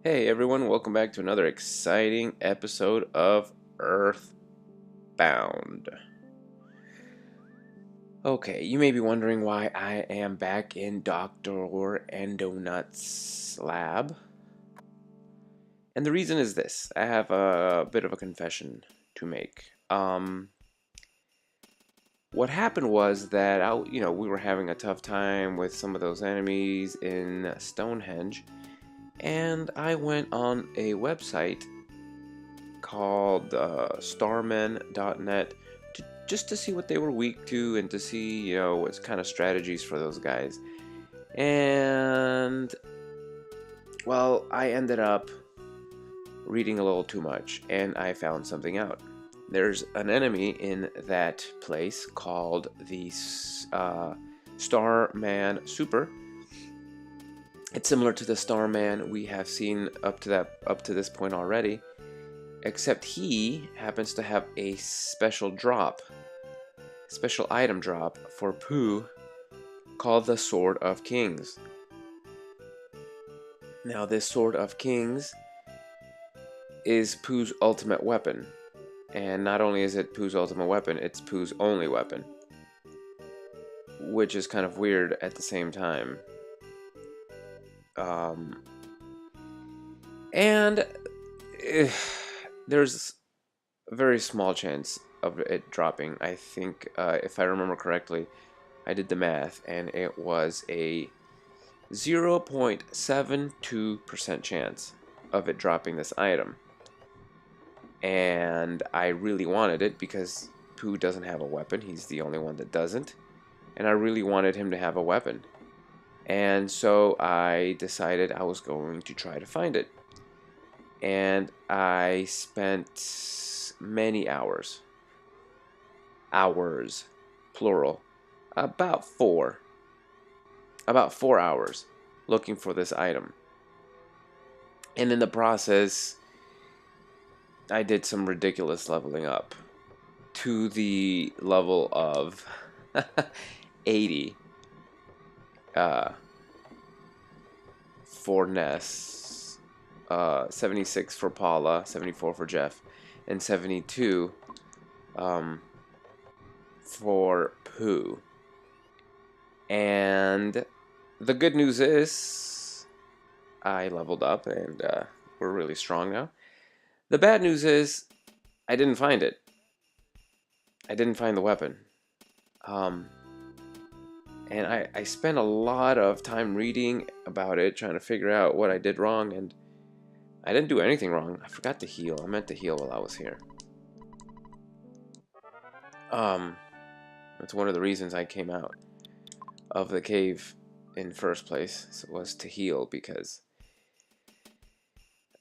Hey everyone, welcome back to another exciting episode of EarthBound. Okay, you may be wondering why I am back in Dr. Endonut's lab. And the reason is this. I have a bit of a confession to make. What happened was that we were having a tough time with some of those enemies in Stonehenge, and I went on a website called starmen.net just to see what they were weak to and to see, what kind of strategies for those guys. And, well, I ended up reading a little too much and I found something out. There's an enemy in that place called the Starman Super. It's similar to the Starman we have seen up to this point already, except he happens to have a special item drop for Pooh called the Sword of Kings. Now, this Sword of Kings is Pooh's ultimate weapon. And not only is it Pooh's ultimate weapon, it's Pooh's only weapon. Which is kind of weird at the same time. And there's a very small chance of it dropping. I think, if I remember correctly, I did the math, and it was a 0.72% chance of it dropping this item. And I really wanted it because Pooh doesn't have a weapon. He's the only one that doesn't. And I really wanted him to have a weapon. And so I decided I was going to try to find it. And I spent many hours, plural, about 4 hours looking for this item. And in the process, I did some ridiculous leveling up to the level of 80 for Ness, 76 for Paula, 74 for Jeff, and 72 for Pooh. And the good news is I leveled up and we're really strong now. The bad news is I didn't find it. I didn't find the weapon. And I spent a lot of time reading about it, trying to figure out what I did wrong, and I didn't do anything wrong. I forgot to heal. I meant to heal while I was here. That's one of the reasons I came out of the cave in first place, was to heal, because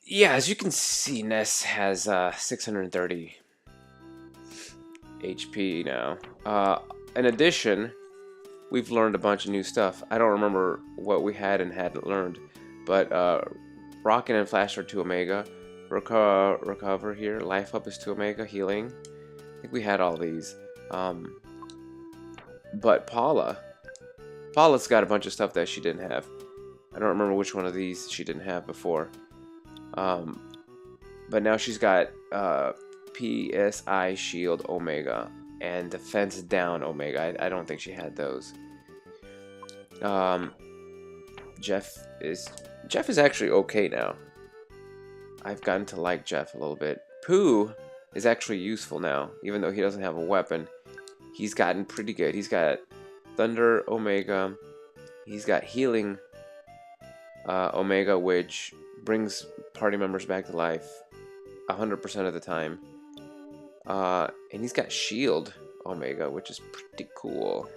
yeah, as you can see, Ness has 630 HP now. In addition, we've learned a bunch of new stuff. I don't remember what we had and hadn't learned, but Rockin' and Flash are 2 Omega. Recover here. Life Up is 2 Omega. Healing. I think we had all these. But Paula's got a bunch of stuff that she didn't have. I don't remember which one of these she didn't have before. But now she's got PSI Shield Omega and Defense Down Omega. I don't think she had those. Jeff is actually okay now. I've gotten to like Jeff a little bit. Pooh is actually useful now, even though he doesn't have a weapon. He's gotten pretty good. He's got Thunder Omega. He's got Healing Omega, which brings party members back to life 100% of the time. And he's got Shield Omega, which is pretty cool.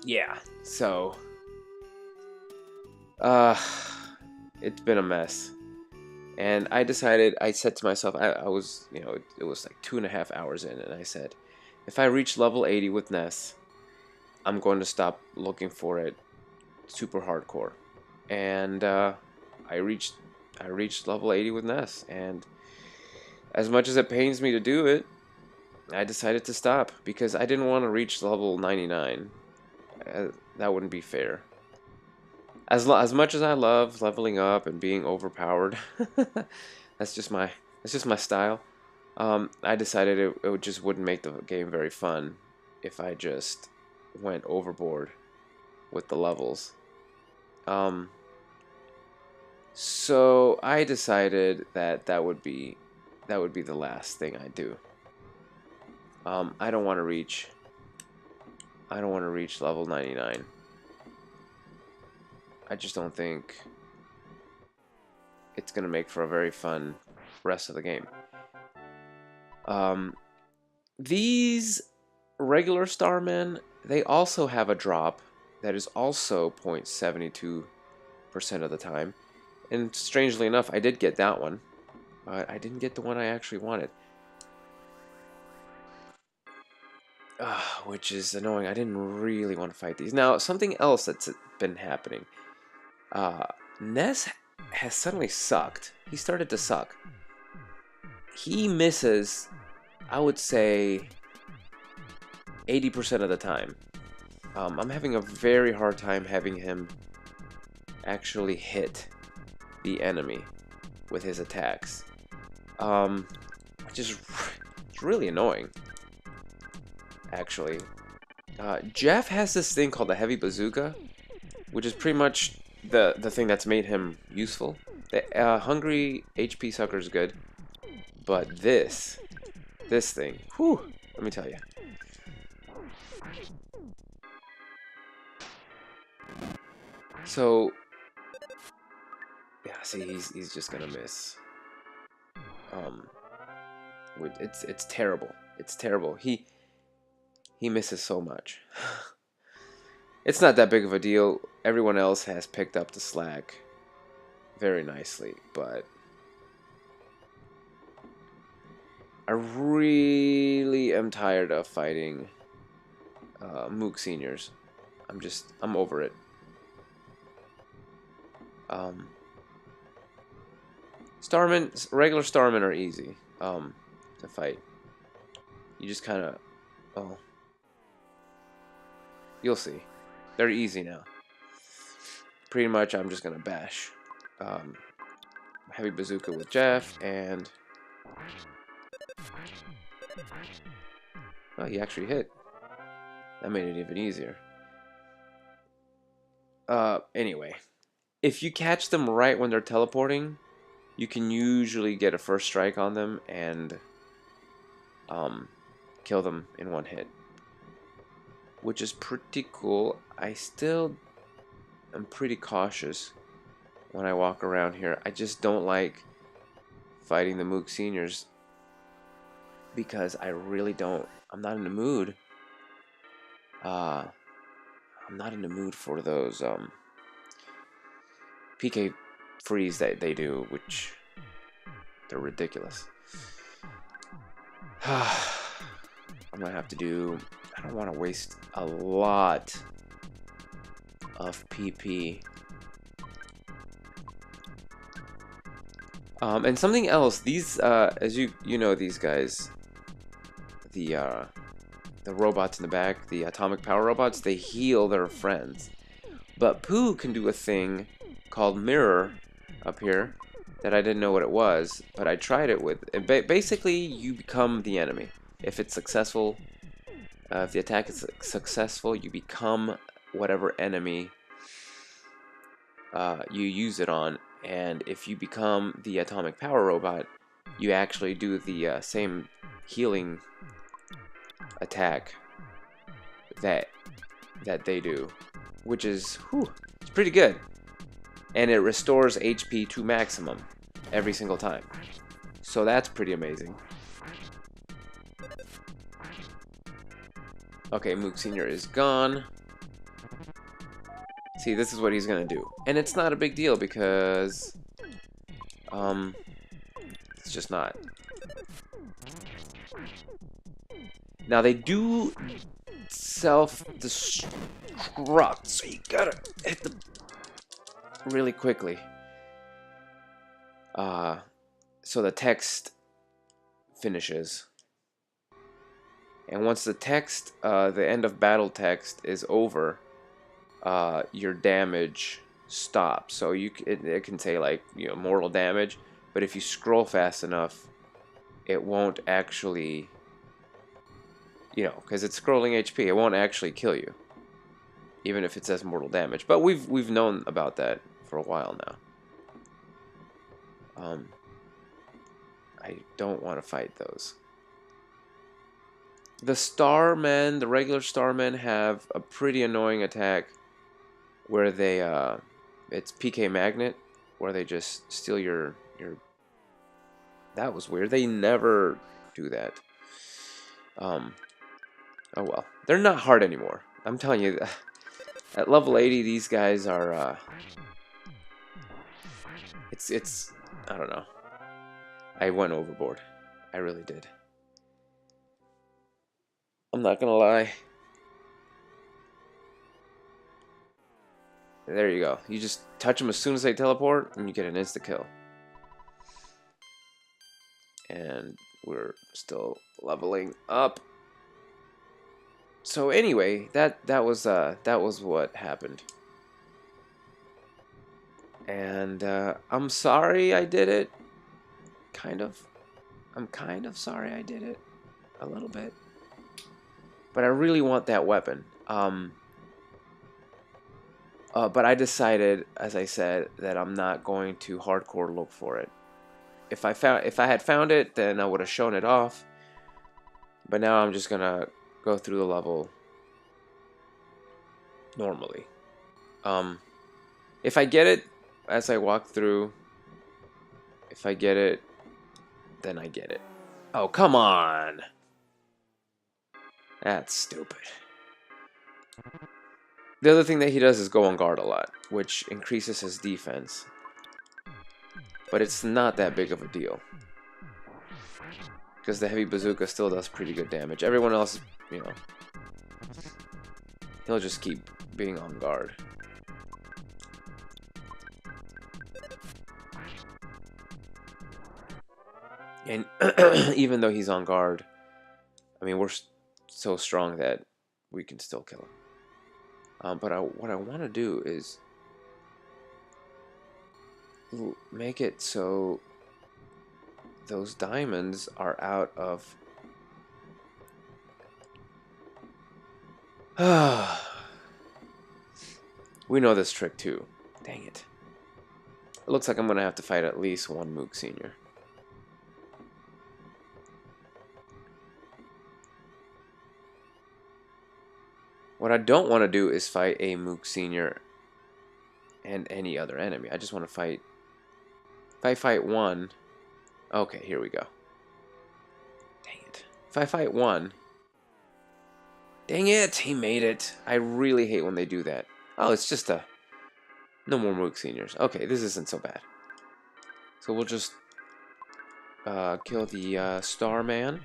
Yeah, so it's been a mess. And I said to myself, I was, it was like 2.5 hours in, and I said, if I reach level 80 with Ness, I'm going to stop looking for it super hardcore. And I reached level 80 with Ness, and as much as it pains me to do it, I decided to stop because I didn't want to reach level 99. That wouldn't be fair. As much as I love leveling up and being overpowered, that's just my style. I decided it just wouldn't make the game very fun if I just went overboard with the levels. So I decided that would be the last thing I do. I don't want to reach level 99. I just don't think it's gonna make for a very fun rest of the game. These regular Starmen, they also have a drop that is also 0.72% of the time. And strangely enough, I did get that one, but I didn't get the one I actually wanted. Which is annoying. I didn't really want to fight these. Now, something else that's been happening. Ness has suddenly sucked. He started to suck. He misses, I would say, 80% of the time. I'm having a very hard time having him actually hit the enemy with his attacks. Which is it's really annoying, actually. Jeff has this thing called the heavy bazooka, which is pretty much the thing that's made him useful. The hungry HP sucker is good, but this thing, whew, let me tell you. So yeah, see, he's just gonna miss. It's terrible. It's terrible. He misses so much. It's not that big of a deal. Everyone else has picked up the slack very nicely, but I really am tired of fighting Mook Seniors. I'm over it. Regular Starmen are easy to fight. You just kind of, you'll see. They're easy now. Pretty much, I'm just gonna bash heavy bazooka with Jeff, and oh, he actually hit. That made it even easier. Anyway, if you catch them right when they're teleporting, you can usually get a first strike on them and kill them in one hit, which is pretty cool. I still am pretty cautious when I walk around here. I just don't like fighting the Mook Seniors because I'm not in the mood. I'm not in the mood for those PK freeze that they do, which they're ridiculous. I'm gonna have to do. I don't want to waste a lot of PP. And something else. These, as you know, these guys, the robots in the back, the atomic power robots, they heal their friends. But Pooh can do a thing called mirror up here that I didn't know what it was, but I tried it with. Basically, you become the enemy. If it's successful, if the attack is successful, you become whatever enemy you use it on. And if you become the atomic power robot, you actually do the same healing attack that they do, which is it's pretty good. And it restores HP to maximum every single time. So that's pretty amazing. Okay, Mook Senior is gone. See, this is what he's gonna do. And it's not a big deal because it's just not. Now they do self-destruct, so you gotta hit them really quickly. So the text finishes. And once the end of battle text is over, your damage stop. So it can say like, you know, mortal damage, but if you scroll fast enough, it won't actually, you know, because it's scrolling HP, it won't actually kill you, even if it says mortal damage. But we've known about that for a while now. I don't want to fight those. The Starmen, the regular Starmen, have a pretty annoying attack where they, it's PK Magnet, where they just steal your... That was weird. They never do that. Oh well. They're not hard anymore. I'm telling you, at level 80, these guys are, it's, I don't know. I went overboard. I really did. I'm not gonna lie. There you go. You just touch them as soon as they teleport, and you get an insta-kill. And we're still leveling up. So anyway, that was what happened. And I'm sorry I did it. Kind of. I'm kind of sorry I did it. A little bit. But I really want that weapon. But I decided, as I said, that I'm not going to hardcore look for it. If I had found it, then I would have shown it off. But now I'm just gonna go through the level normally. If I get it as I walk through, if I get it, then I get it. Oh, come on! That's stupid. The other thing that he does is go on guard a lot, which increases his defense. But it's not that big of a deal. Because the heavy bazooka still does pretty good damage. Everyone else, you know, he'll just keep being on guard. And even though he's on guard, I mean, we're so strong that we can still kill him. But what I want to do is make it so those diamonds are out of... We know this trick too. Dang it. It looks like I'm going to have to fight at least one Mook Senior. What I don't want to do is fight a Mook Senior and any other enemy. I just want to fight... If I fight one... Okay, here we go. Dang it. If I fight one... Dang it! He made it. I really hate when they do that. Oh, it's just a... No more Mook Seniors. Okay, this isn't so bad. So we'll just... kill the Starman.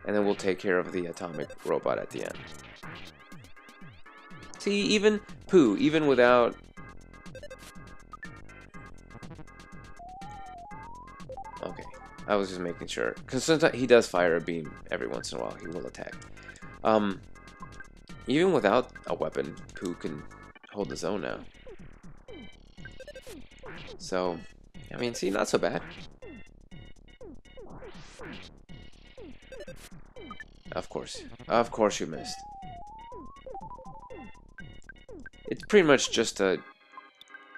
And then we'll take care of the atomic robot at the end. See, even Pooh, even without... Okay, I was just making sure. Because sometimes he does fire a beam every once in a while. He will attack. Even without a weapon, Pooh can hold his own now. So, I mean, see, not so bad. Of course you missed. It's pretty much just a...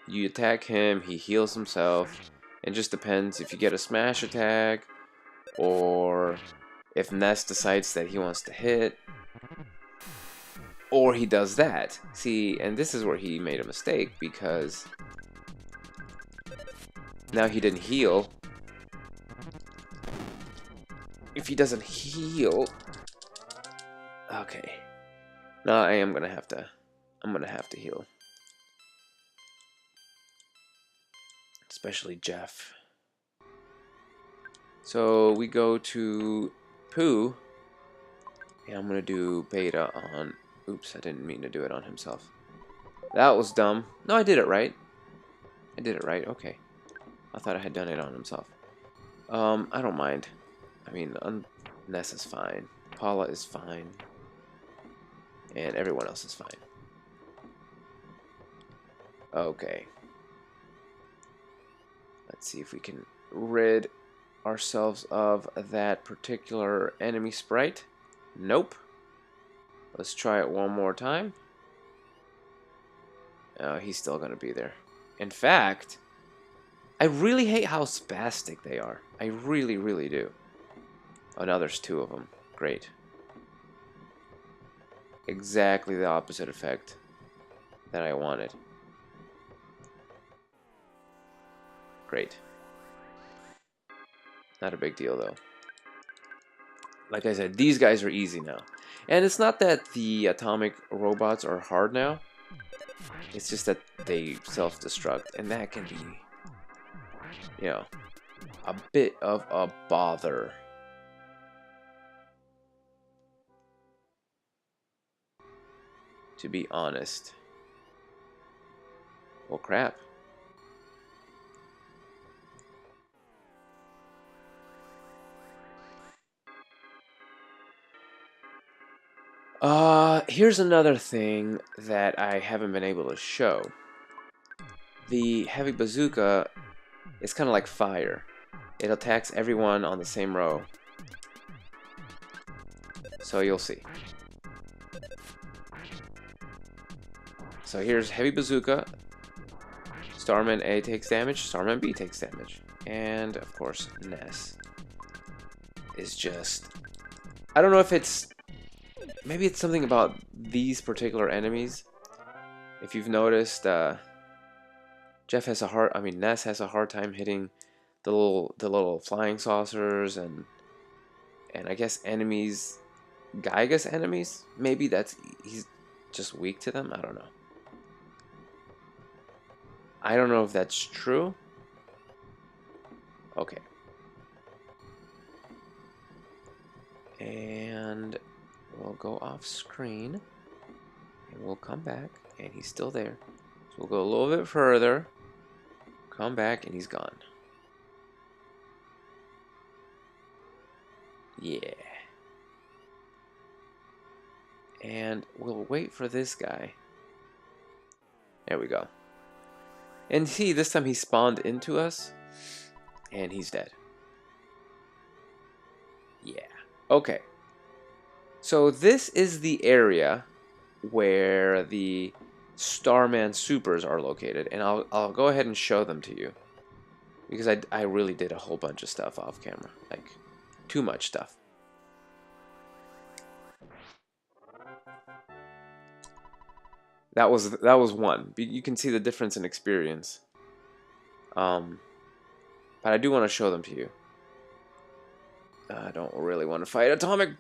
You attack him, he heals himself. It just depends if you get a smash attack, or if Ness decides that he wants to hit, or he does that. See, and this is where he made a mistake, because now he didn't heal. If he doesn't heal... Okay. Now I am gonna have to... I'm gonna have to heal. Especially Jeff. So we go to Pooh. And I'm gonna do beta on... Oops, I didn't mean to do it on himself. That was dumb. No, I did it right. I did it right, okay. I thought I had done it on himself. I don't mind. I mean, Ness is fine. Paula is fine. And everyone else is fine. Okay. Let's see if we can rid ourselves of that particular enemy sprite. Nope. Let's try it one more time. Oh, he's still going to be there. In fact, I really hate how spastic they are. I really, really do. Oh, now there's two of them. Great. Exactly the opposite effect that I wanted. Great. Not a big deal, though. Like I said, these guys are easy now. And it's not that the atomic robots are hard now. It's just that they self-destruct. And that can be, you know, a bit of a bother. To be honest. Well, crap. Here's another thing that I haven't been able to show. The heavy bazooka is kind of like fire. It attacks everyone on the same row. So you'll see. So here's heavy bazooka. Starman A takes damage, Starman B takes damage. And, of course, Ness is just... I don't know if it's... Maybe it's something about these particular enemies. If you've noticed, Ness has a hard time hitting the little flying saucers and I guess enemies, Geiger's enemies. Maybe he's just weak to them. I don't know. I don't know if that's true. Okay. And we'll go off screen and we'll come back and he's still there. So we'll go a little bit further, come back and he's gone. Yeah. And we'll wait for this guy. There we go. And see, this time he spawned into us and he's dead. Yeah. Okay. So this is the area where the Starman Supers are located, and I'll go ahead and show them to you because I really did a whole bunch of stuff off camera, like too much stuff. That was one. You can see the difference in experience. But I do want to show them to you. I don't really want to fight atomic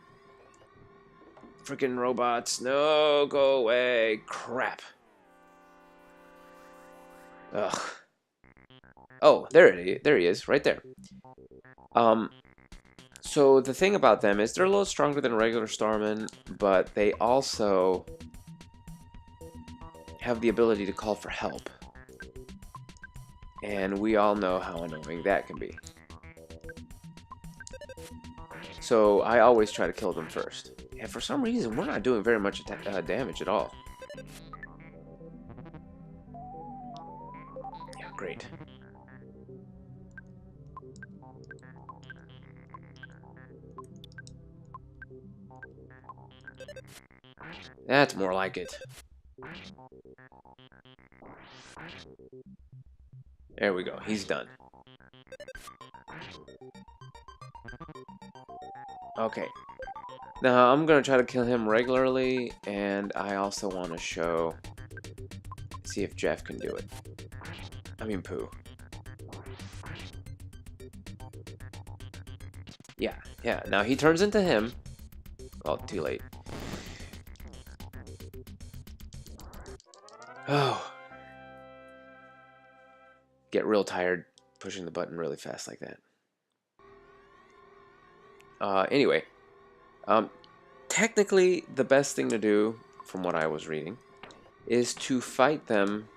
freaking robots. No, go away. Crap. Ugh. Oh, there he is, right there. So the thing about them is they're a little stronger than regular Starmen, but they also have the ability to call for help. And we all know how annoying that can be. So I always try to kill them first. And for some reason, we're not doing very much damage at all. Yeah, great. That's more like it. There we go. He's done. Okay. Now, I'm going to try to kill him regularly, and I also want to see if Jeff can do it. I mean, Pooh. Yeah. Now, he turns into him. Well, too late. Oh. Get real tired pushing the button really fast like that. Anyway. Technically, the best thing to do, from what I was reading, is to fight them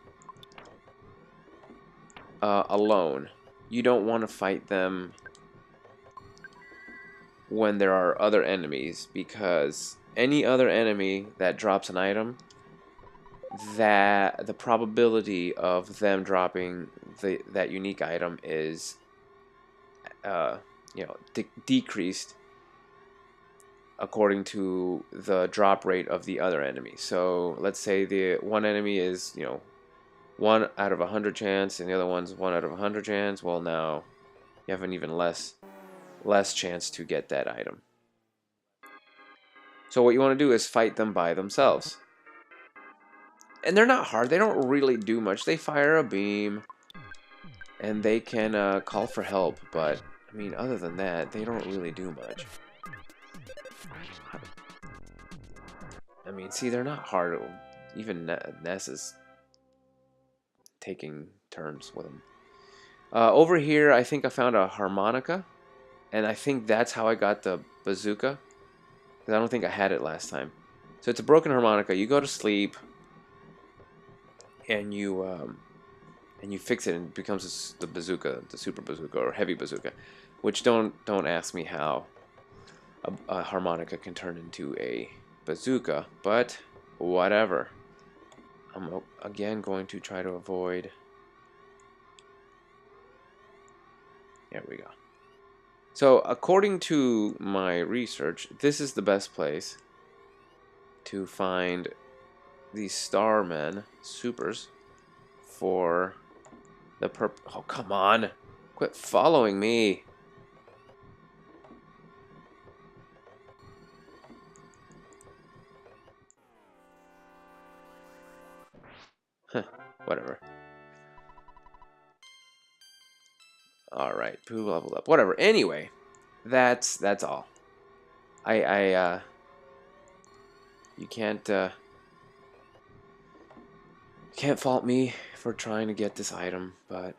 alone. You don't want to fight them when there are other enemies, because any other enemy that drops an item that the probability of them dropping that unique item is, you know, decreased according to the drop rate of the other enemy. So let's say the one enemy is, you know, 1 out of 100 chance, and the other one's 1 out of 100 chance. Well, now you have an even less chance to get that item. So what you want to do is fight them by themselves. And they're not hard. They don't really do much. They fire a beam, and they can call for help. But, I mean, other than that, they don't really do much. I mean, see, they're not hard. Even Ness is taking turns with them. Over here, I think I found a harmonica. And I think that's how I got the bazooka. Because I don't think I had it last time. So it's a broken harmonica. You go to sleep. And you fix it, and it becomes the bazooka, the super bazooka or heavy bazooka, which don't ask me how a harmonica can turn into a bazooka, but whatever. I'm again going to try to avoid. There we go. So according to my research, this is the best place to find these Starmen supers for the Oh, come on. Quit following me. Huh, whatever. Alright, Pooh leveled up. Whatever. Anyway, that's all. You can't fault me for trying to get this item, but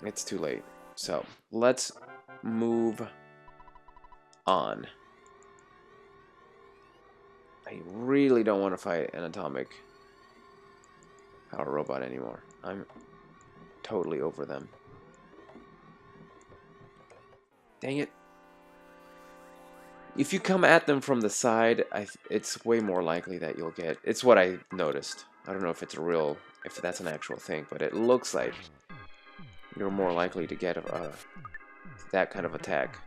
it's too late. So, let's move on. I really don't want to fight an atomic power robot anymore. I'm totally over them. Dang it. If you come at them from the side, it's way more likely that you'll get... It's what I noticed. I don't know if it's if that's an actual thing, but it looks like you're more likely to get that kind of attack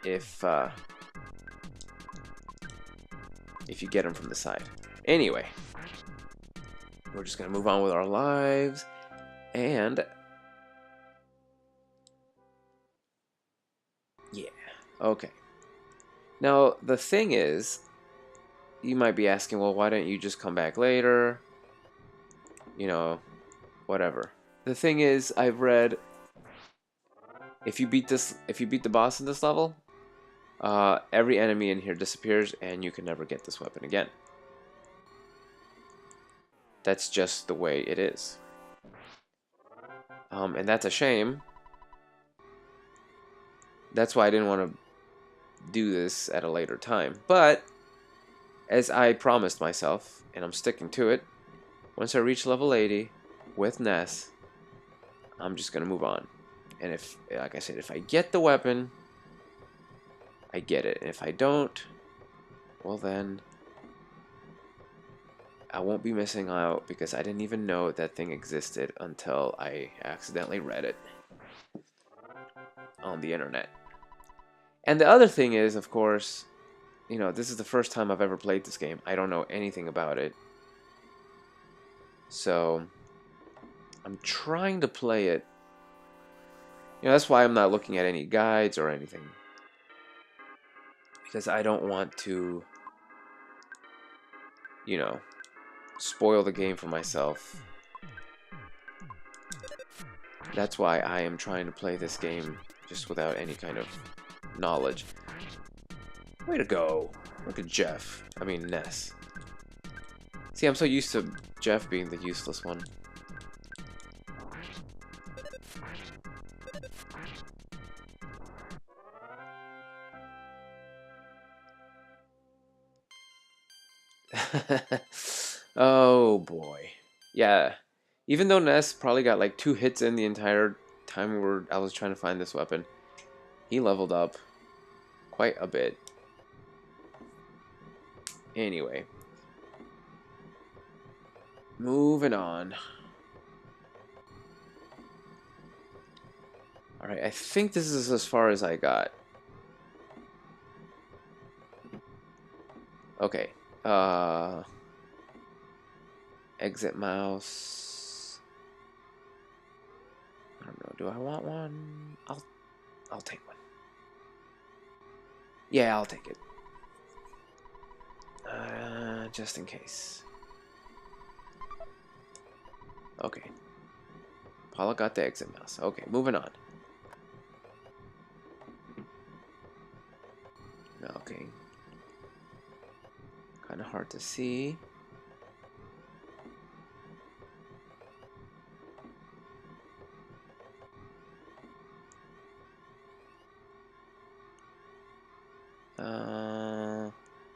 if you get them from the side. Anyway, we're just gonna move on with our lives, and yeah, okay. Now the thing is, you might be asking, well, why don't you just come back later? You know, whatever. The thing is, I've read if you beat the boss in this level, every enemy in here disappears, and you can never get this weapon again. That's just the way it is. And that's a shame. That's why I didn't want to do this at a later time. But, as I promised myself, and I'm sticking to it, once I reach level 80 with Ness, I'm just going to move on. And if, like I said, if I get the weapon, I get it. And if I don't, well then, I won't be missing out, because I didn't even know that thing existed until I accidentally read it on the internet. And the other thing is, of course, you know, this is the first time I've ever played this game. I don't know anything about it. So, I'm trying to play it. You know, that's why I'm not looking at any guides or anything. Because I don't want to, you know, spoil the game for myself. That's why I am trying to play this game just without any kind of knowledge. Way to go. Look at Jeff. I mean, Ness. See, I'm so used to Jeff being the useless one. Oh boy. Yeah. Even though Ness probably got like 2 hits in the entire time I was trying to find this weapon, he leveled up quite a bit. Anyway, Moving on. Alright, I think this is as far as I got. Okay. Exit mouse. I don't know. Do I want one? I'll take one. Yeah, I'll take it. Just in case. Okay. Paula got the exit mouse. Okay, moving on. Okay. Kind of hard to see.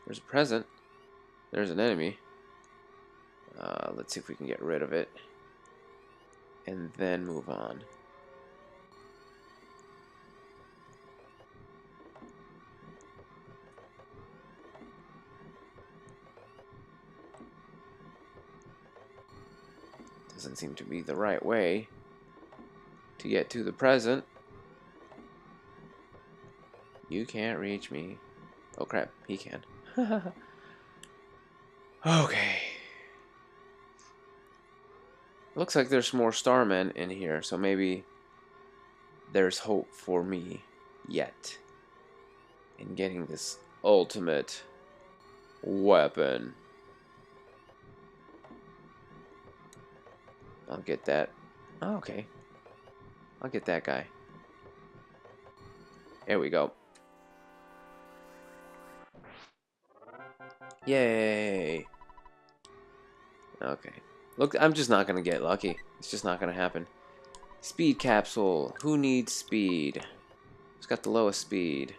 There's a present. There's an enemy. Let's see if we can get rid of it. And then move on. Doesn't seem to be the right way to get to the present. You can't reach me. Oh crap, he can. Okay. Looks like there's more starmen in here, so maybe there's hope for me yet in getting this ultimate weapon. I'll get that. Oh, okay. I'll get that guy. There we go. Yay. Okay. Look, I'm just not going to get lucky. It's just not going to happen. Speed capsule. Who needs speed? Who's got the lowest speed?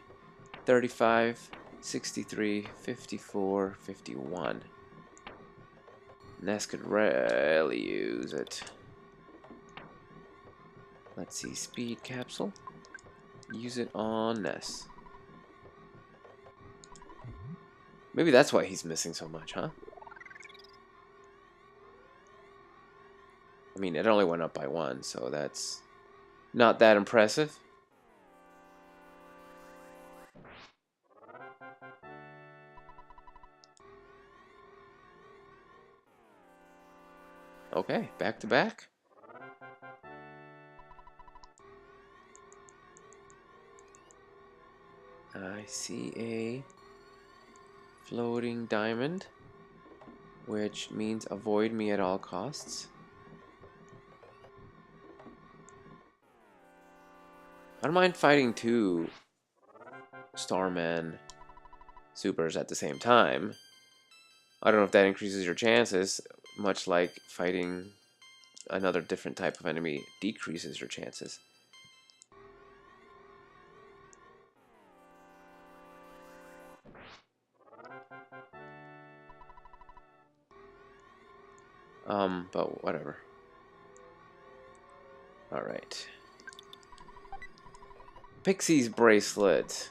35, 63, 54, 51. Ness could really use it. Let's see. Speed capsule. Use it on Ness. Maybe that's why he's missing so much, huh? I mean, it only went up by 1, so that's not that impressive. Okay, back to back. I see a floating diamond, which means avoid me at all costs. I don't mind fighting 2 Starman supers at the same time. I don't know if that increases your chances, much like fighting another different type of enemy decreases your chances. But whatever. Alright. Pixie's bracelet.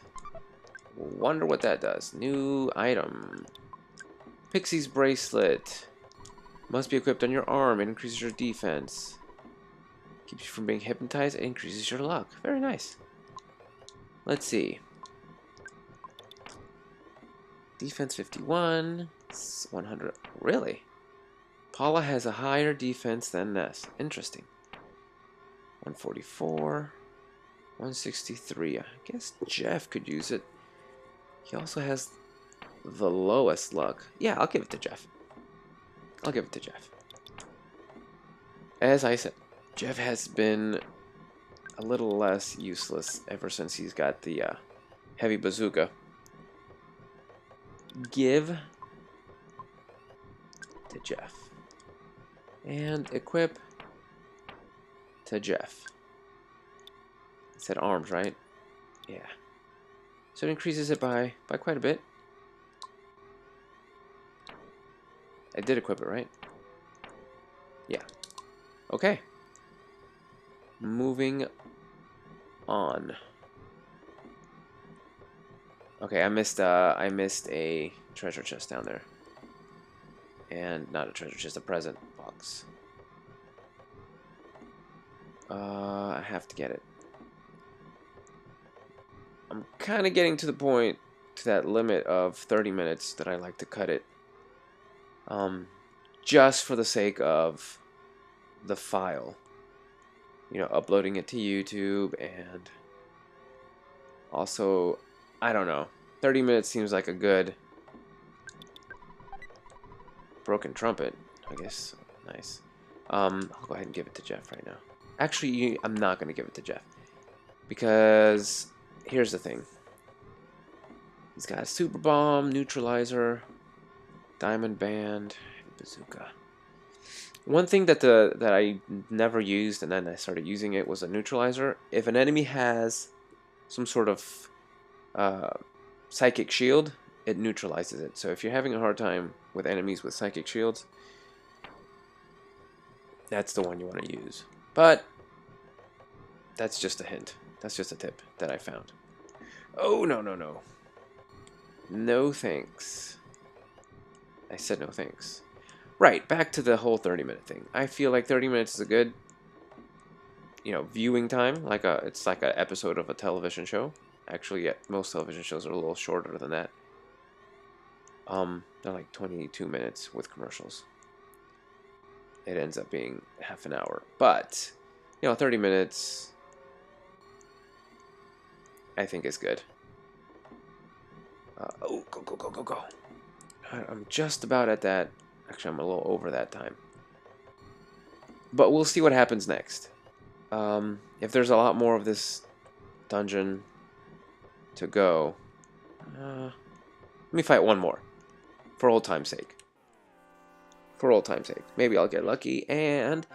Wonder what that does. New item. Pixie's bracelet. Must be equipped on your arm. It increases your defense. Keeps you from being hypnotized. It increases your luck. Very nice. Let's see. Defense 51. 100. Really? Paula has a higher defense than Ness. Interesting. 144. 163. I guess Jeff could use it. He also has the lowest luck. Yeah, I'll give it to Jeff. I'll give it to Jeff. As I said, Jeff has been a little less useless ever since he's got the heavy bazooka. Give to Jeff. And equip to Jeff. It said arms, right? Yeah. So it increases it by quite a bit. I did equip it, right? Yeah. Okay. Moving on. Okay, I missed a treasure chest down there. And not a treasure chest, a present box. I have to get it. I'm kind of getting to the point, to that limit of 30 minutes that I like to cut it. Just for the sake of the file. You know, uploading it to YouTube, and also, I don't know. 30 minutes seems like a good broken trumpet, I guess. Nice. I'll go ahead and give it to Jeff right now. Actually, I'm not going to give it to Jeff. Because here's the thing. He's got a super bomb, neutralizer, diamond band, bazooka. One thing that I never used, and then I started using it, was a neutralizer. If an enemy has some sort of psychic shield, it neutralizes it. So if you're having a hard time with enemies with psychic shields, that's the one you want to use. But that's just a hint. That's just a tip that I found. Oh, no, no, no. No thanks. I said no thanks. Right, back to the whole 30-minute thing. I feel like 30 minutes is a good, you know, viewing time. It's like an episode of a television show. Actually, yeah, most television shows are a little shorter than that. They're like 22 minutes with commercials. It ends up being half an hour. But, you know, 30 minutes, I think is good. Oh, go, go, go, go, go. I'm just about at that. Actually, I'm a little over that time. But we'll see what happens next. If there's a lot more of this dungeon to go, let me fight one more. For old time's sake. For old time's sake. Maybe I'll get lucky and...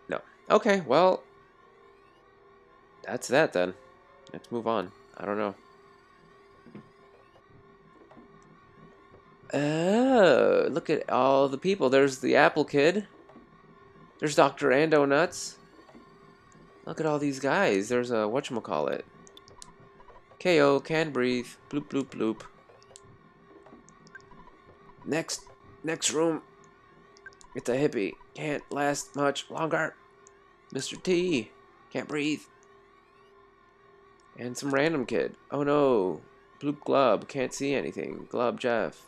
No. Okay, well... That's that then. Let's move on. I don't know. Oh, look at all the people. There's the Apple Kid. There's Dr. Ando Nuts. Look at all these guys. There's a whatchamacallit. KO, can't breathe. Bloop, bloop, bloop. Next room. It's a hippie. Can't last much longer. Mr. T. Can't breathe. And some random kid. Oh no. Bloop Glub. Can't see anything. Glub Jeff.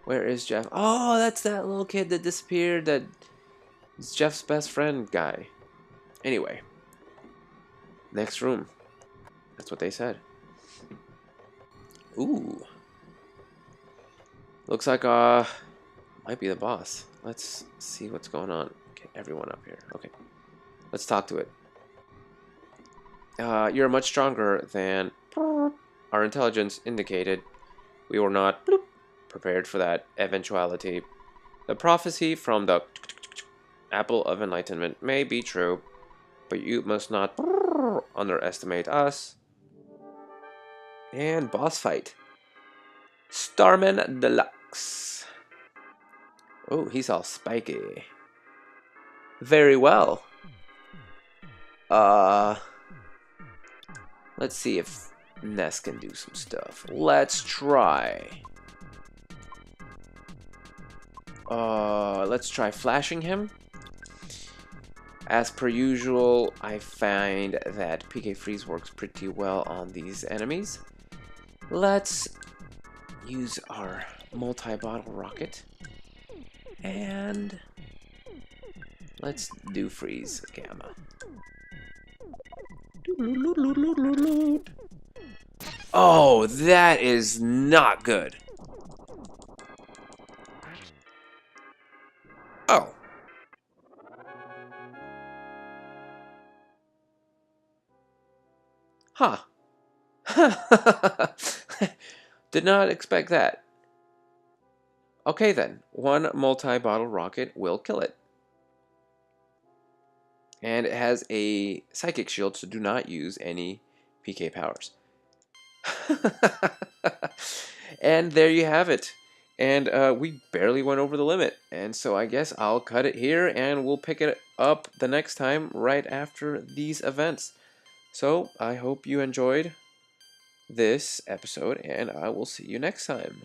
Where is Jeff? Oh, that's that little kid that disappeared. That is Jeff's best friend guy. Anyway. Next room. That's what they said. Ooh. Looks like might be the boss. Let's see what's going on. Get everyone up here. Okay. Let's talk to it. You're much stronger than our intelligence indicated. We were not prepared for that eventuality. The prophecy from the Apple of Enlightenment may be true, but you must not underestimate us. And boss fight. Starman Deluxe. Oh, he's all spiky. Very well. Let's see if Ness can do some stuff. Let's try. Let's try flashing him. As per usual, I find that PK Freeze works pretty well on these enemies. Let's use our multi-bottle rocket. And let's do Freeze Gamma. Oh, that is not good. Oh. Huh. Did not expect that. Okay then, one multi-bottle rocket will kill it. And it has a psychic shield, so do not use any PK powers. And there you have it. And we barely went over the limit. And so I guess I'll cut it here, and we'll pick it up the next time right after these events. So I hope you enjoyed this episode, and I will see you next time.